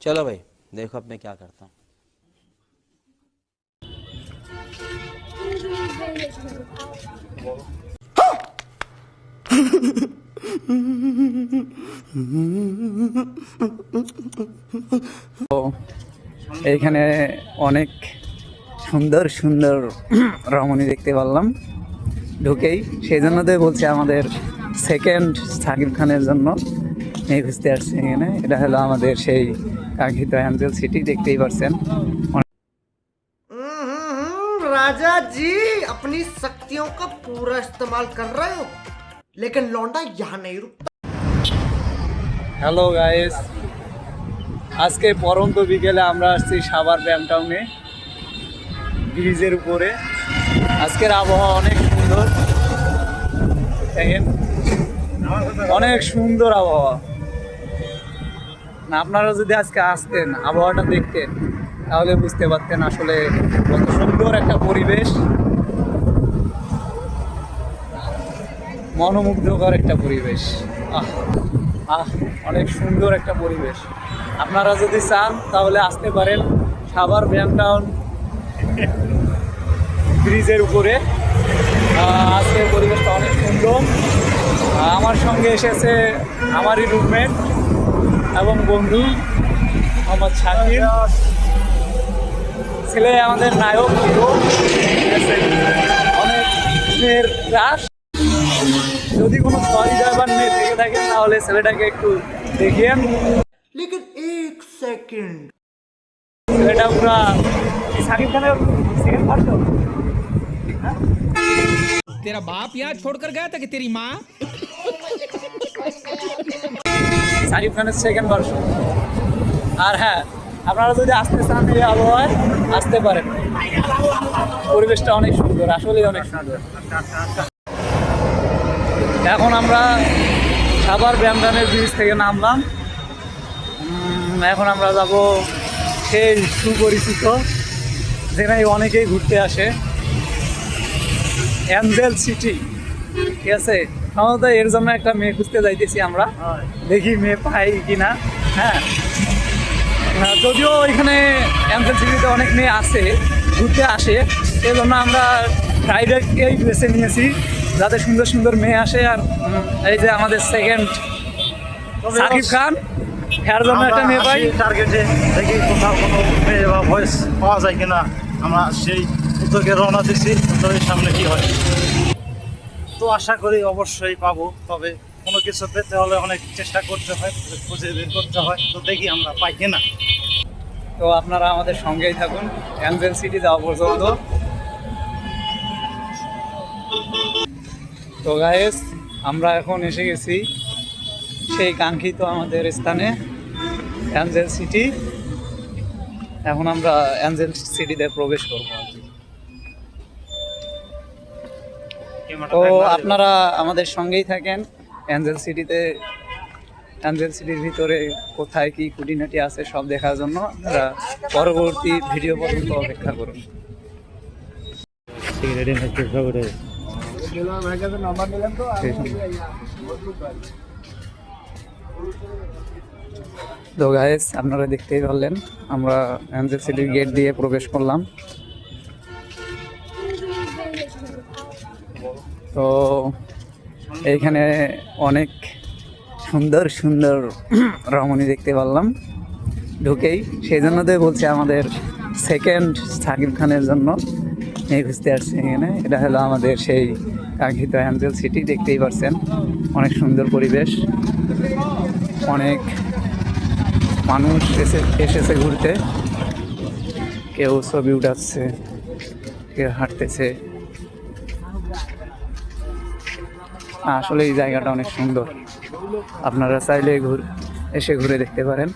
चलो भाई, देखो अब मैं क्या करता हूँ। এইখানে অনেক সুন্দর সুন্দর রমণী দেখতে পারলাম ঢুকেই, সেই জন্য তো বলছি আমাদের সেকেন্ড সাকিব খানের জন্য মেয়ে খুঁজতে আসছে এখানে। এটা হলো আমাদের সেই কাঙ্ক্ষিত অ্যাঞ্জেল সিটি, দেখতেই পারছেন। राजा जी अपनी शक्तियों का पूरा इस्तेमाल कर रहे हो, लेकिन लौंडा यहाँ नहीं रुकता। হ্যালো গাইস, আজকে পরন্ত বিকেলে আমরা আসছি সাভার ব্যামটাউনে ব্রিজের উপরে। আজকের আবহাওয়া অনেক সুন্দর, দেখেন অনেক সুন্দর আবহাওয়া। না আপনারা যদি আজকে আসতেন, আবহাওয়াটা দেখতেন, তাহলে বুঝতে পারতেন আসলে কত সুন্দর একটা পরিবেশ, মনোমুগ্ধকর একটা পরিবেশ। অনেক সুন্দর একটা পরিবেশ। আপনারা যদি চান তাহলে আসতে পারেন সাভার ব্যামটাউন ব্রিজের উপরে। আজকের পরিবেশটা অনেক সুন্দর। আমার সঙ্গে এসেছে আমারই রুমমেট এবং বন্ধু মোহাম্মদ শাকির, ছেলে আমাদের নায়ক হিরো। অনেক মেয়ের ক্রাশ। যদি কোনো সরি ড্রাইভার মেয়ে থেকে থাকেন তাহলে ছেলেটাকে একটু দেখিয়েন। लेकिन एक सेकंड, ছেলেটা পুরা শাকিব খানের সেকেন্ড পার্ট। तेरा बाप यहाँ छोड़कर गया था कि तेरी माँ? শাকিব খানের সেকেন্ড ভার্সন। আর হ্যাঁ, আপনারা যদি আসতে চান এই আবহাওয়ায় আসতে পারেন, পরিবেশটা অনেক সুন্দর, আসলেই অনেক সুন্দর। এখন আমরা সাভার ব্যামটাউনের ব্রিজ থেকে নামলাম। এখন আমরা যাব সেই সুপরিচিত, যেখানে অনেকেই ঘুরতে আসে, অ্যাঞ্জেল সিটি। ঠিক আছে, আমরা এর জন্য একটা মেয়ে খুঁজতে যাইতেছি আমরা, দেখি মেয়ে পাই কিনা। হ্যাঁ, যদিও এখানে অ্যাঞ্জেল সিটিতে অনেক মেয়ে আছে, ঘুরতে আসে, সেই জন্য আমরা ফ্রাইডেকেই বেছে নিয়েছি যাতে সুন্দর সুন্দর মেয়ে আসে। আর এই যে আমাদের সেকেন্ড সাকিব খান, এর জন্য একটা মেয়ে পাই। টার্গেটে দেখি কোথাও কোনো মেয়ে বা ভয়েস পাওয়া যায় কিনা, আমরা সেই উদ্যোগে রওনা দিচ্ছি। উদ্যোগের সামনে কি হয় তো আশা করি অবশ্যই পাবো, তবে কোনো কিছু পেতে হলে অনেক চেষ্টা করতে হয়, খুঁজে বের করতে হয়। তো দেখি আমরা পাই কিনা। তো আপনারা আমাদের সঙ্গেই থাকুন অ্যাঞ্জেল সিটি যাওয়া পর্যন্ত। তো গাইস, আমরা এখন এসে গেছি সেই কাঙ্ক্ষিত আমাদের স্থানে, অ্যাঞ্জেল সিটি। এখন আমরা অ্যাঞ্জেল সিটিতে প্রবেশ করবো আর কি। তো আপনারা আমাদের সঙ্গেই থাকেন অ্যাঞ্জেল সিটিতে। অ্যাঞ্জেল সিটির ভিতরে কোথায় কি খুঁটিনাটি আছে সব দেখার জন্য আপনারা পরবর্তী ভিডিও পর্যন্ত অপেক্ষা করুন। তো গাইস, আপনারা দেখতেই পারলেন আমরা অ্যাঞ্জেল সিটির গেট দিয়ে প্রবেশ করলাম। তো এইখানে অনেক সুন্দর সুন্দর রমণী দেখতে পারলাম ঢুকেই, সেই জন্য তো বলছি আমাদের সেকেন্ড সাকিব খানের জন্য মেয়ে খুঁজতে আসছে এখানে। এটা হলো আমাদের সেই কাঙ্ক্ষিত অ্যাঞ্জেল সিটি, দেখতেই পারছেন। অনেক সুন্দর পরিবেশ, অনেক মানুষ এসেছে ঘুরতে, কেউ ছবি উঠাচ্ছে, কেউ হাঁটতেছে। আসলে এই জায়গাটা অনেক সুন্দর, আপনারা চাইলে এসে ঘুরে দেখতে পারেন।